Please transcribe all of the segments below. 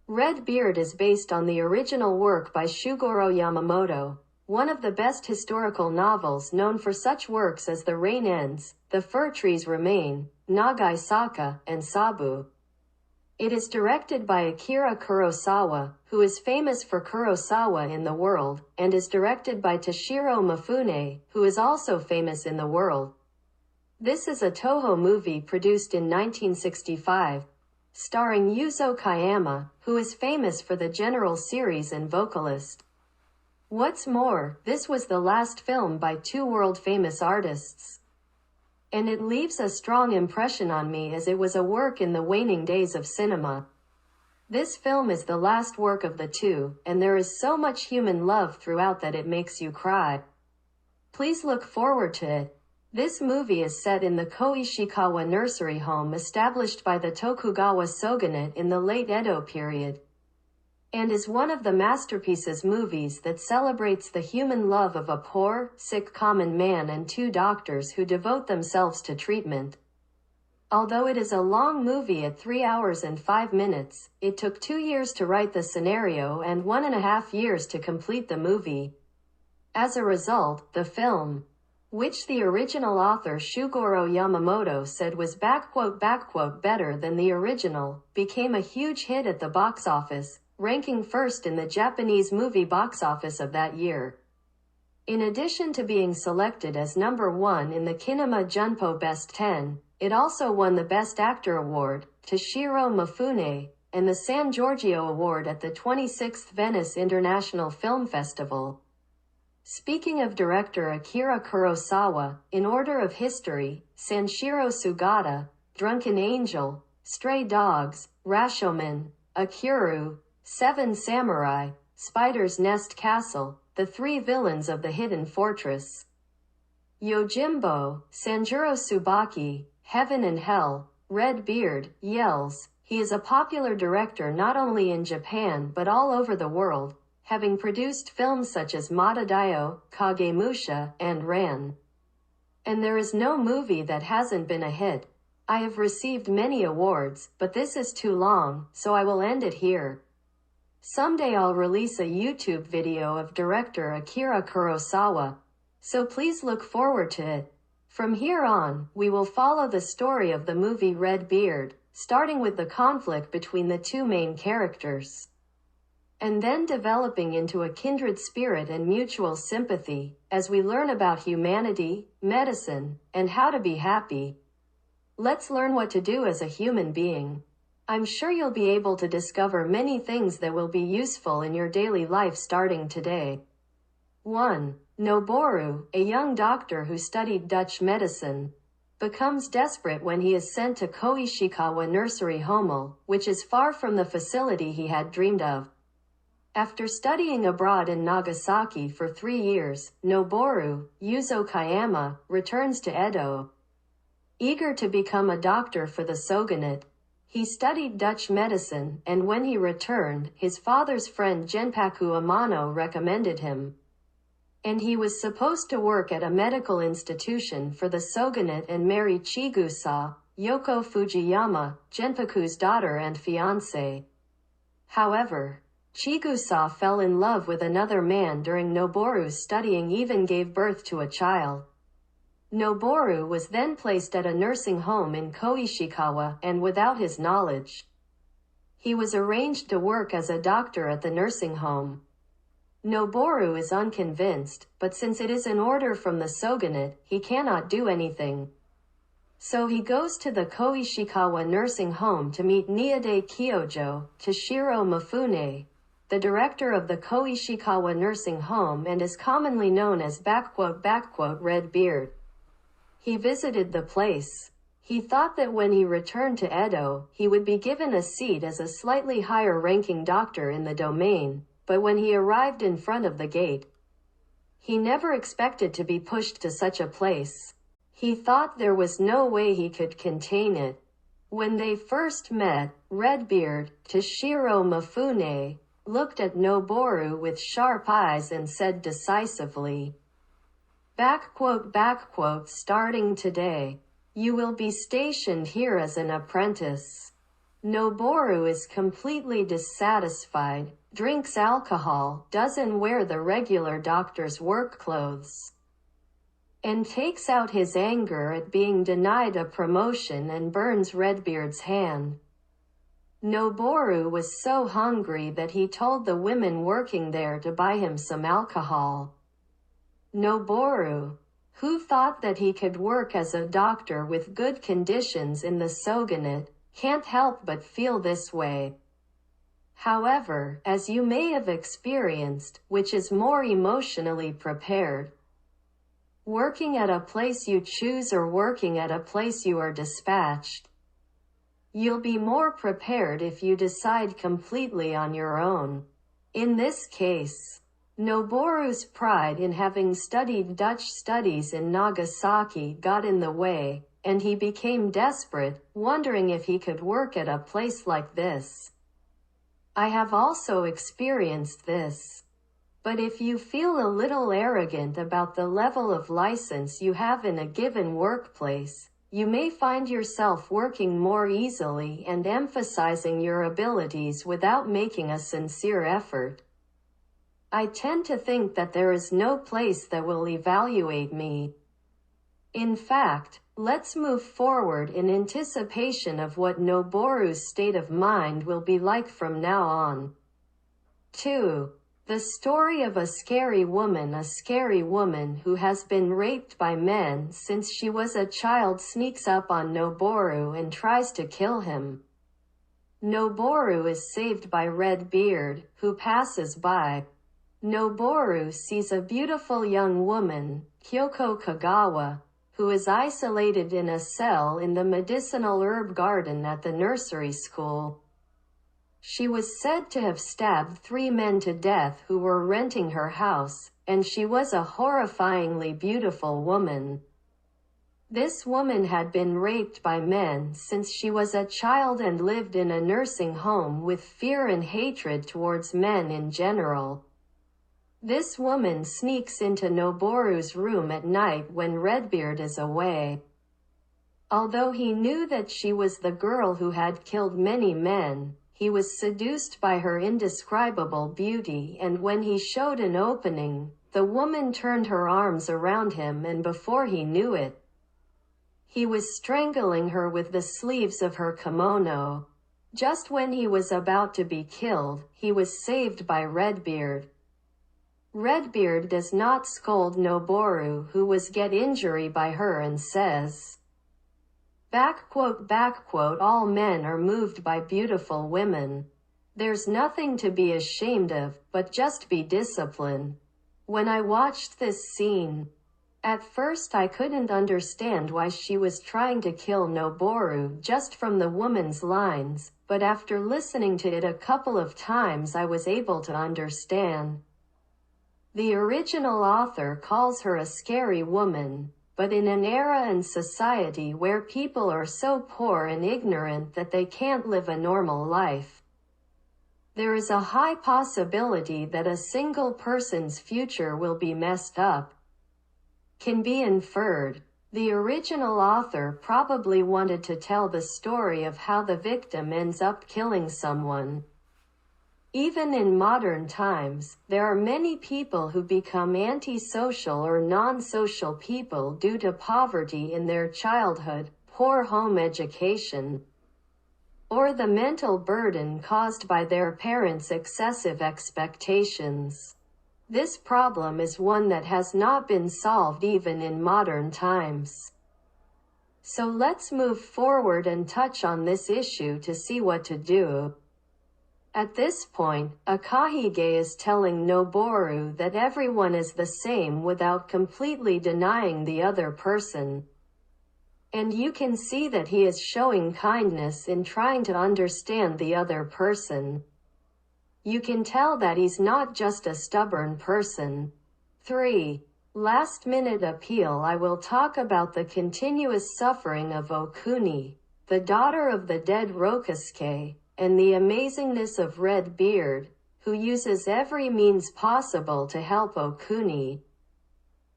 Redbeard is based on the original work by Shugoro Yamamoto, one of the best historical novels known for such works as The Rain Ends, The Fir Trees Remain, Nagai Saka, and Sabu. It is directed by Akira Kurosawa, who is famous for Kurosawa in the world, and is directed by Toshiro Mifune, who is also famous in the world. This is a Toho movie produced in 1965, starring Yuzo Kayama, who is famous for the General series and vocalist. What's more, this was the last film by two world-famous artists. And it leaves a strong impression on me as it was a work in the waning days of cinema. This film is the last work of the two, and there is so much human love throughout that it makes you cry. Please look forward to it. This movie is set in the Koishikawa Nursery home established by the Tokugawa shogunate in the late Edo period, and is one of the masterpieces movies that celebrates the human love of a poor, sick common man and two doctors who devote themselves to treatment. Although it is a long movie at 3 hours and 5 minutes, it took 2 years to write the scenario and 1.5 years to complete the movie. As a result, the film, which the original author Shugoro Yamamoto said was "better than the original," became a huge hit at the box office, ranking first in the Japanese movie box office of that year. In addition to being selected as number 1 in the Kinema Junpo Best 10, it also won the Best Actor Award, Toshiro Mifune, and the San Giorgio Award at the 26th Venice International Film Festival. Speaking of director Akira Kurosawa, in order of history, Sanshiro Sugata, Drunken Angel, Stray Dogs, Rashomon, Akiru, Seven Samurai, Spider's Nest Castle, The Three Villains of the Hidden Fortress, Yojimbo, Sanjuro Tsubaki, Heaven and Hell, Redbeard, Yells. He is a popular director not only in Japan but all over the world, having produced films such as Matadayo, Kagemusha, and Ran. And there is no movie that hasn't been a hit. I have received many awards, but this is too long, so I will end it here. Someday I'll release a YouTube video of director Akira Kurosawa, so please look forward to it. From here on, we will follow the story of the movie Redbeard, starting with the conflict between the two main characters, and then developing into a kindred spirit and mutual sympathy, as we learn about humanity, medicine, and how to be happy. Let's learn what to do as a human being. I'm sure you'll be able to discover many things that will be useful in your daily life starting today. 1. Noboru, a young doctor who studied Dutch medicine, becomes desperate when he is sent to Koishikawa Nursery School, which is far from the facility he had dreamed of. After studying abroad in Nagasaki for 3 years, Noboru, Yuzo Kayama, returns to Edo. Eager to become a doctor for the shogunate, he studied Dutch medicine, and when he returned, his father's friend Genpaku Amano recommended him. And he was supposed to work at a medical institution for the shogunate and marry Chigusa, Yoko Fujiyama, Genpaku's daughter and fiancé. However, Chigusa fell in love with another man during Noboru's studying, even gave birth to a child. Noboru was then placed at a nursing home in Koishikawa, and without his knowledge, he was arranged to work as a doctor at the nursing home. Noboru is unconvinced, but since it is an order from the shogunate, he cannot do anything. So he goes to the Koishikawa nursing home to meet Niade Kyojo, Toshiro Mifune, the director of the Koishikawa nursing home and is commonly known as Redbeard. He visited the place. He thought that when he returned to Edo, he would be given a seat as a slightly higher-ranking doctor in the domain, but when he arrived in front of the gate, he never expected to be pushed to such a place. He thought there was no way he could contain it. When they first met, Redbeard, Toshiro Mifune, looked at Noboru with sharp eyes and said decisively, "Starting today, you will be stationed here as an apprentice." Noboru is completely dissatisfied, drinks alcohol, doesn't wear the regular doctor's work clothes, and takes out his anger at being denied a promotion and burns Redbeard's hand. Noboru was so hungry that he told the women working there to buy him some alcohol. Noboru, who thought that he could work as a doctor with good conditions in the shogunate, can't help but feel this way. However, as you may have experienced, which is more emotionally prepared, working at a place you choose or working at a place you are dispatched, you'll be more prepared if you decide completely on your own. In this case, Noboru's pride in having studied Dutch studies in Nagasaki got in the way, and he became desperate, wondering if he could work at a place like this. I have also experienced this. But if you feel a little arrogant about the level of license you have in a given workplace, you may find yourself working more easily and emphasizing your abilities without making a sincere effort. I tend to think that there is no place that will evaluate me. In fact, let's move forward in anticipation of what Noboru's state of mind will be like from now on. 2. The story of a scary woman who has been raped by men since she was a child sneaks up on Noboru and tries to kill him. Noboru is saved by Redbeard, who passes by. Noboru sees a beautiful young woman, Kyoko Kagawa, who is isolated in a cell in the medicinal herb garden at the nursery school. She was said to have stabbed 3 men to death who were renting her house, and she was a horrifyingly beautiful woman. This woman had been raped by men since she was a child and lived in a nursing home with fear and hatred towards men in general. This woman sneaks into Noboru's room at night when Redbeard is away. Although he knew that she was the girl who had killed many men, he was seduced by her indescribable beauty, and when he showed an opening, the woman turned her arms around him, and before he knew it, he was strangling her with the sleeves of her kimono. Just when he was about to be killed, he was saved by Redbeard. Redbeard does not scold Noboru, who was get injury by her, and says, all men are moved by beautiful women. There's nothing to be ashamed of, but just be disciplined. When I watched this scene, at first I couldn't understand why she was trying to kill Noboru just from the woman's lines, but after listening to it a couple of times I was able to understand. The original author calls her a scary woman, but in an era and society where people are so poor and ignorant that they can't live a normal life, there is a high possibility that a single person's future will be messed up. Can be inferred. The original author probably wanted to tell the story of how the victim ends up killing someone. Even in modern times, there are many people who become antisocial or non-social people due to poverty in their childhood, poor home education, or the mental burden caused by their parents' excessive expectations. This problem is one that has not been solved even in modern times. So let's move forward and touch on this issue to see what to do. At this point, Akahige is telling Noboru that everyone is the same without completely denying the other person. And you can see that he is showing kindness in trying to understand the other person. You can tell that he's not just a stubborn person. 3. Last-minute appeal. I will talk about the continuous suffering of Okuni, the daughter of the dead Rokusuke, and the amazingness of Redbeard, who uses every means possible to help Okuni.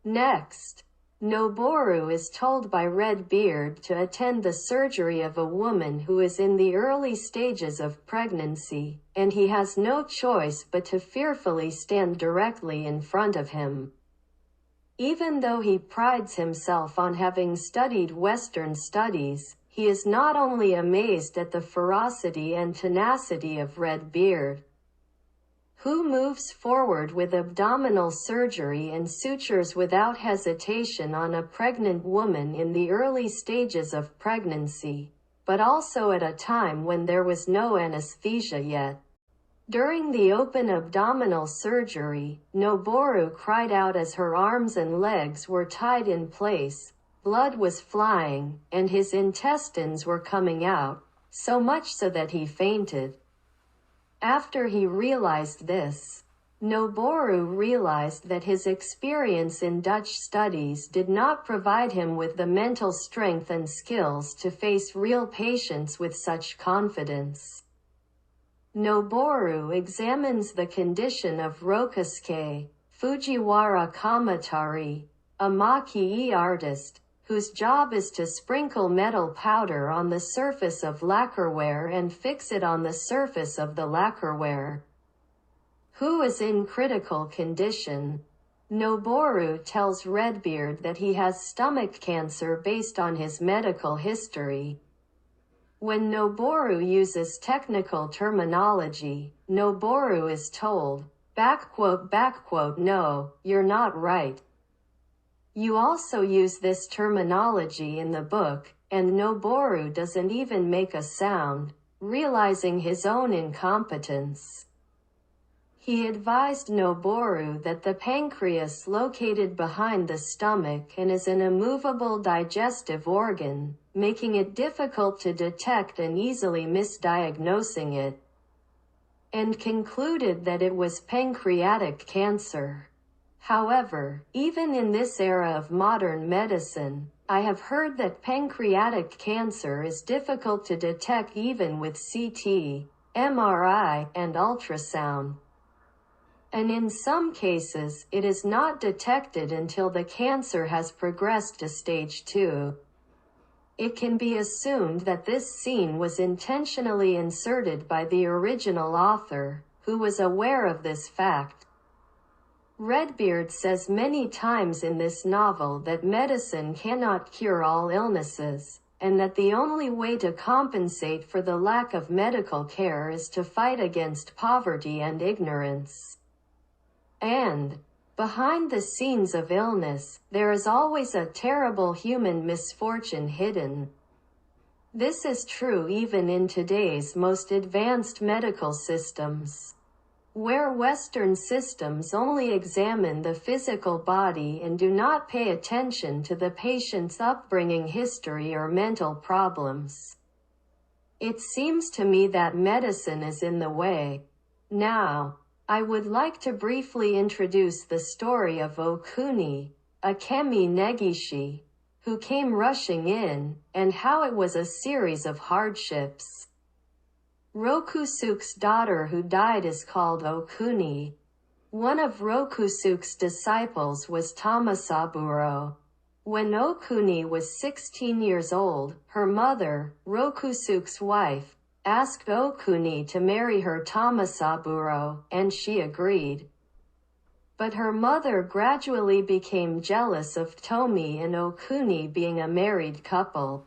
Next, Noboru is told by Redbeard to attend the surgery of a woman who is in the early stages of pregnancy, and he has no choice but to fearfully stand directly in front of him. Even though he prides himself on having studied Western studies, he is not only amazed at the ferocity and tenacity of Redbeard, who moves forward with abdominal surgery and sutures without hesitation on a pregnant woman in the early stages of pregnancy, but also at a time when there was no anesthesia yet. During the open abdominal surgery, Noboru cried out as her arms and legs were tied in place, blood was flying, and his intestines were coming out, so much so that he fainted. After he realized this, Noboru realized that his experience in Dutch studies did not provide him with the mental strength and skills to face real patients with such confidence. Noboru examines the condition of Rokusuke Fujiwara Kamatari, a maki-e artist, whose job is to sprinkle metal powder on the surface of lacquerware and fix it on the surface of the lacquerware, who is in critical condition. Noboru tells Redbeard that he has stomach cancer based on his medical history. When Noboru uses technical terminology, Noboru is told, "No, you're not right. You also use this terminology in the book," and Noboru doesn't even make a sound, realizing his own incompetence. He advised Noboru that the pancreas located behind the stomach and is an immovable digestive organ, making it difficult to detect and easily misdiagnosing it, and concluded that it was pancreatic cancer. However, even in this era of modern medicine, I have heard that pancreatic cancer is difficult to detect even with CT, MRI, and ultrasound. And in some cases, it is not detected until the cancer has progressed to stage 2. It can be assumed that this scene was intentionally inserted by the original author, who was aware of this fact. Redbeard says many times in this novel that medicine cannot cure all illnesses, and that the only way to compensate for the lack of medical care is to fight against poverty and ignorance. And, behind the scenes of illness, there is always a terrible human misfortune hidden. This is true even in today's most advanced medical systems, where Western systems only examine the physical body and do not pay attention to the patient's upbringing history or mental problems. It seems to me that medicine is in the way. Now, I would like to briefly introduce the story of Okuni, a kemi negishi, who came rushing in, and how it was a series of hardships. Rokusuke's daughter who died is called Okuni. One of Rokusuke's disciples was Tamasaburo. When Okuni was 16 years old, her mother, Rokusuke's wife, asked Okuni to marry her Tamasaburo, and she agreed. But her mother gradually became jealous of Tomi and Okuni being a married couple.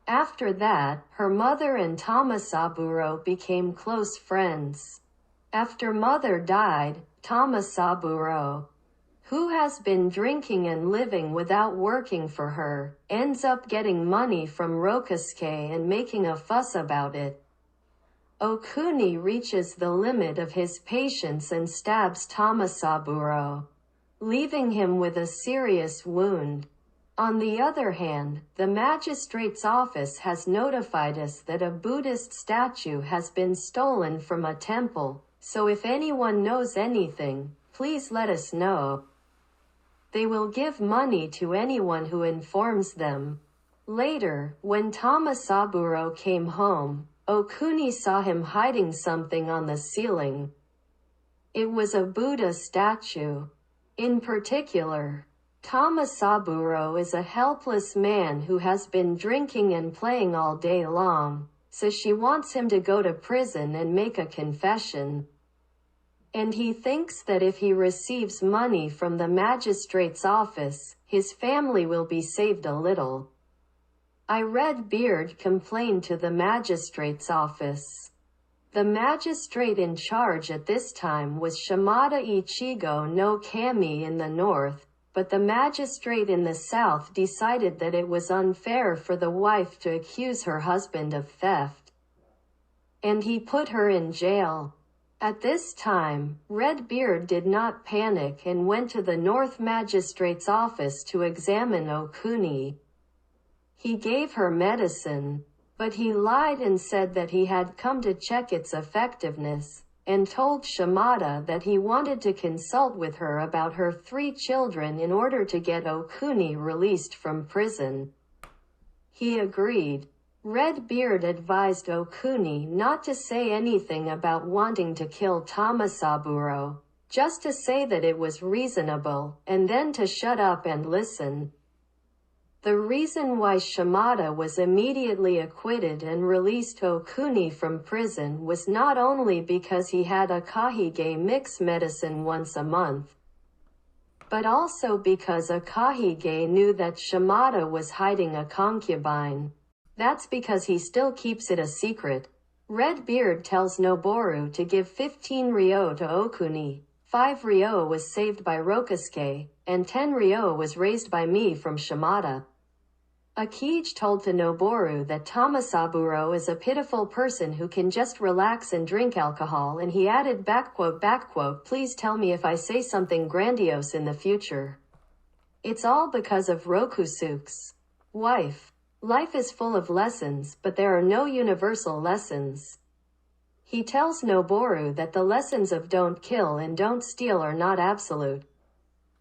After that, her mother and Tamasaburo became close friends. After mother died, Tamasaburo, who has been drinking and living without working for her, ends up getting money from Rokusuke and making a fuss about it. Okuni reaches the limit of his patience and stabs Tamasaburo, leaving him with a serious wound. On the other hand, the magistrate's office has notified us that a Buddhist statue has been stolen from a temple, so if anyone knows anything, please let us know. They will give money to anyone who informs them. Later, when Tamasaburo came home, Okuni saw him hiding something on the ceiling. It was a Buddha statue. In particular, Tamasaburo is a helpless man who has been drinking and playing all day long, so she wants him to go to prison and make a confession. And he thinks that if he receives money from the magistrate's office, his family will be saved a little. Redbeard complained to the magistrate's office. The magistrate in charge at this time was Shimada Ichigo no Kami in the north, but the magistrate in the south decided that it was unfair for the wife to accuse her husband of theft. And he put her in jail. At this time, Redbeard did not panic and went to the North Magistrate's office to examine Okuni. He gave her medicine, but he lied and said that he had come to check its effectiveness, and told Shimada that he wanted to consult with her about her 3 children in order to get Okuni released from prison. He agreed. Redbeard advised Okuni not to say anything about wanting to kill Tamasaburo, just to say that it was reasonable, and then to shut up and listen. The reason why Shimada was immediately acquitted and released Okuni from prison was not only because he had Akahige mix medicine once a month, but also because Akahige knew that Shimada was hiding a concubine. That's because he still keeps it a secret. Redbeard tells Noboru to give 15 ryo to Okuni. 5 ryo was saved by Rokusuke, and 10 ryo was raised by me from Shimada. Akahige told to Noboru that Tamasaburo is a pitiful person who can just relax and drink alcohol, and he added, "Please tell me if I say something grandiose in the future. It's all because of Rokusuke's wife. Life is full of lessons, but there are no universal lessons." He tells Noboru that the lessons of don't kill and don't steal are not absolute.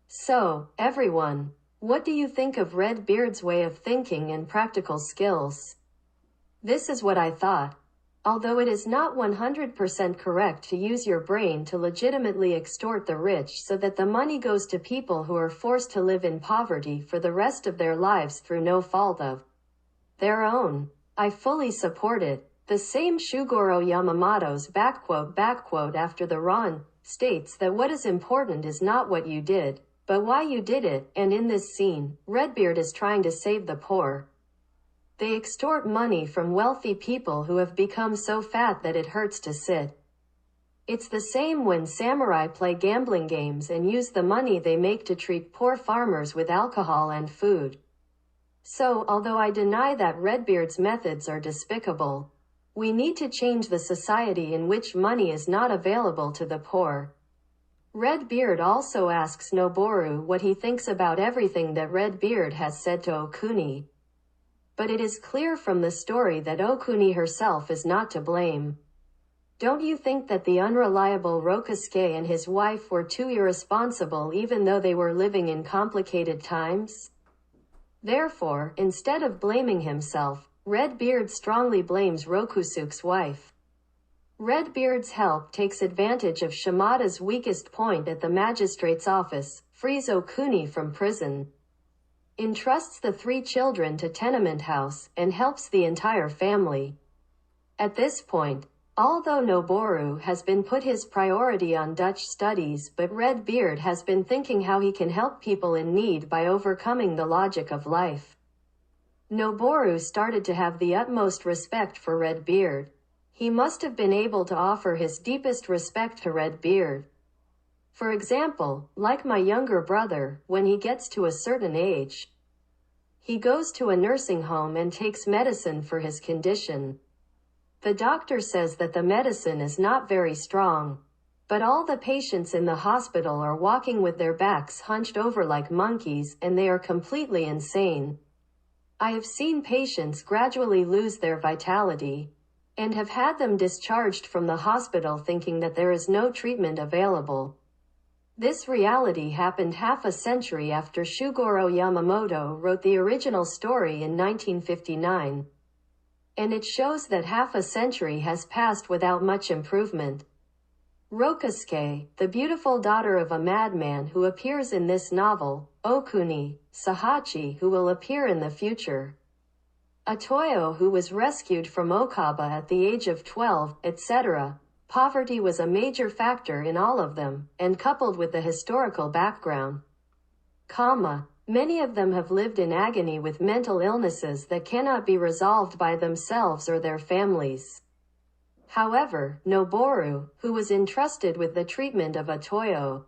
So, everyone, what do you think of Redbeard's way of thinking and practical skills? This is what I thought. Although it is not 100% correct to use your brain to legitimately extort the rich so that the money goes to people who are forced to live in poverty for the rest of their lives through no fault of their own, I fully support it. The same Shugoro Yamamoto's after the Ron states that what is important is not what you did, but why you did it, and in this scene, Redbeard is trying to save the poor. They extort money from wealthy people who have become so fat that it hurts to sit. It's the same when samurai play gambling games and use the money they make to treat poor farmers with alcohol and food. So, although I deny that Redbeard's methods are despicable, we need to change the society in which money is not available to the poor. Redbeard also asks Noboru what he thinks about everything that Redbeard has said to Okuni. But it is clear from the story that Okuni herself is not to blame. Don't you think that the unreliable Rokusuke and his wife were too irresponsible even though they were living in complicated times? Therefore, instead of blaming himself, Redbeard strongly blames Rokusuke's wife. Redbeard's help takes advantage of Shimada's weakest point at the magistrate's office, frees Okuni from prison, entrusts the 3 children to tenement house, and helps the entire family. At this point, although Noboru has been put his priority on Dutch studies, but Redbeard has been thinking how he can help people in need by overcoming the logic of life. Noboru started to have the utmost respect for Redbeard. He must have been able to offer his deepest respect to Redbeard. For example, like my younger brother, when he gets to a certain age, he goes to a nursing home and takes medicine for his condition. The doctor says that the medicine is not very strong, but all the patients in the hospital are walking with their backs hunched over like monkeys, and they are completely insane. I have seen patients gradually lose their vitality, and have had them discharged from the hospital thinking that there is no treatment available. This reality happened half a century after Shugoro Yamamoto wrote the original story in 1959. And it shows that half a century has passed without much improvement. Rokusuke, the beautiful daughter of a madman who appears in this novel, Okuni, Sahachi, who will appear in the future, Atoyo, who was rescued from Okaba at the age of 12, etc. Poverty was a major factor in all of them, and coupled with the historical background, many of them have lived in agony with mental illnesses that cannot be resolved by themselves or their families. However, Noboru, who was entrusted with the treatment of Atoyo,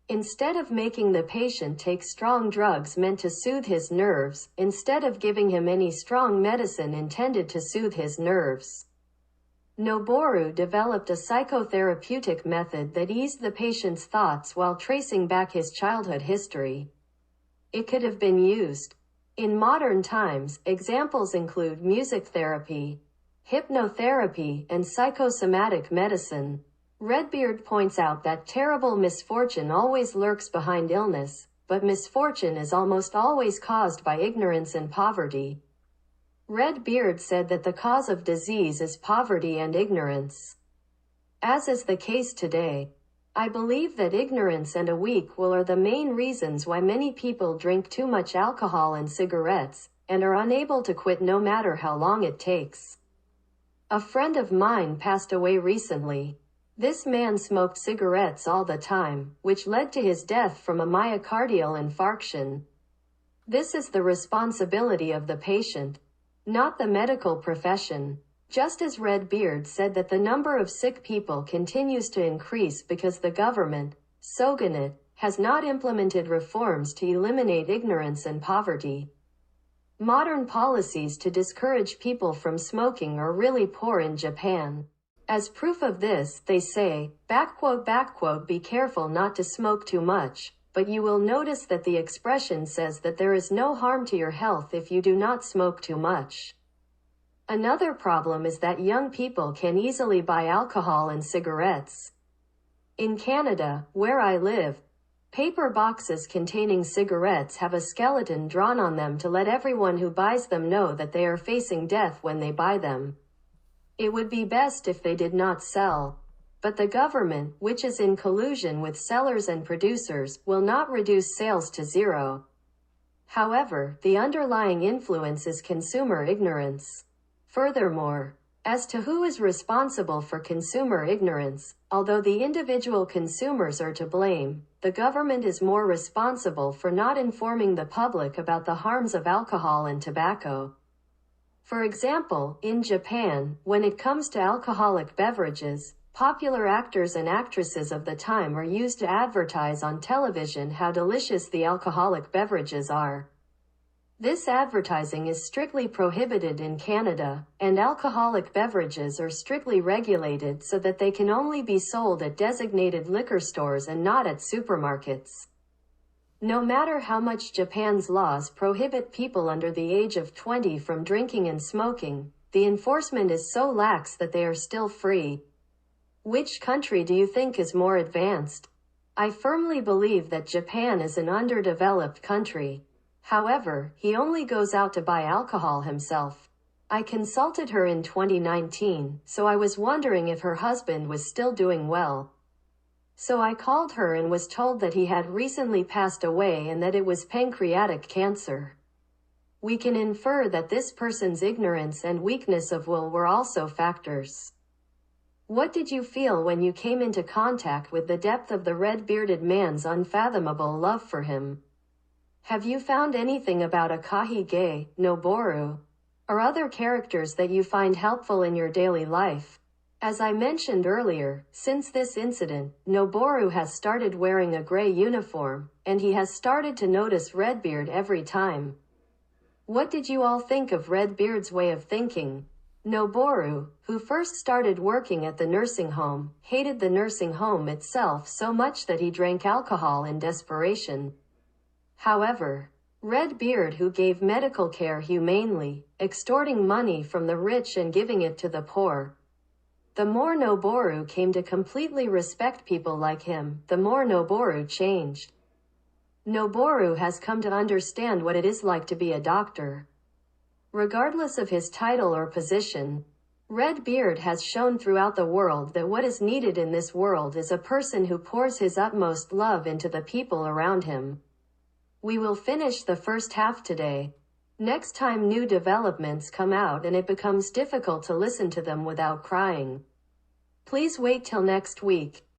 instead of making the patient take strong drugs meant to soothe his nerves, instead of giving him any strong medicine intended to soothe his nerves, Noboru developed a psychotherapeutic method that eased the patient's thoughts while tracing back his childhood history. It could have been used in modern times. Examples include music therapy, hypnotherapy, and psychosomatic medicine. Redbeard points out that terrible misfortune always lurks behind illness, but misfortune is almost always caused by ignorance and poverty. Redbeard said that the cause of disease is poverty and ignorance. As is the case today, I believe that ignorance and a weak will are the main reasons why many people drink too much alcohol and cigarettes, and are unable to quit no matter how long it takes. A friend of mine passed away recently. This man smoked cigarettes all the time, which led to his death from a myocardial infarction. This is the responsibility of the patient, not the medical profession. Just as Redbeard said that the number of sick people continues to increase because the government, shogunate, has not implemented reforms to eliminate ignorance and poverty. Modern policies to discourage people from smoking are really poor in Japan. As proof of this, they say, "Be careful not to smoke too much," but you will notice that the expression says that there is no harm to your health if you do not smoke too much. Another problem is that young people can easily buy alcohol and cigarettes. In Canada, where I live, paper boxes containing cigarettes have a skeleton drawn on them to let everyone who buys them know that they are facing death when they buy them. It would be best if they did not sell. But the government, which is in collusion with sellers and producers, will not reduce sales to zero. However, the underlying influence is consumer ignorance. Furthermore, as to who is responsible for consumer ignorance, although the individual consumers are to blame, the government is more responsible for not informing the public about the harms of alcohol and tobacco. For example, in Japan, when it comes to alcoholic beverages, popular actors and actresses of the time are used to advertise on television how delicious the alcoholic beverages are. This advertising is strictly prohibited in Canada, and alcoholic beverages are strictly regulated so that they can only be sold at designated liquor stores and not at supermarkets. No matter how much Japan's laws prohibit people under the age of 20 from drinking and smoking, the enforcement is so lax that they are still free. Which country do you think is more advanced? I firmly believe that Japan is an underdeveloped country. However, he only goes out to buy alcohol himself. I consulted her in 2019, so I was wondering if her husband was still doing well. So I called her and was told that he had recently passed away and that it was pancreatic cancer. We can infer that this person's ignorance and weakness of will were also factors. What did you feel when you came into contact with the depth of the red-bearded man's unfathomable love for him? Have you found anything about Akahige, Noboru, or other characters that you find helpful in your daily life? As I mentioned earlier, since this incident, Noboru has started wearing a gray uniform, and he has started to notice Redbeard every time. What did you all think of Redbeard's way of thinking? Noboru, who first started working at the nursing home, hated the nursing home itself so much that he drank alcohol in desperation. However, Redbeard, who gave medical care humanely, extorting money from the rich and giving it to the poor. The more Noboru came to completely respect people like him, the more Noboru changed. Noboru has come to understand what it is like to be a doctor. Regardless of his title or position, Redbeard has shown throughout the world that what is needed in this world is a person who pours his utmost love into the people around him. We will finish the first half today. Next time new developments come out and it becomes difficult to listen to them without crying, please wait till next week.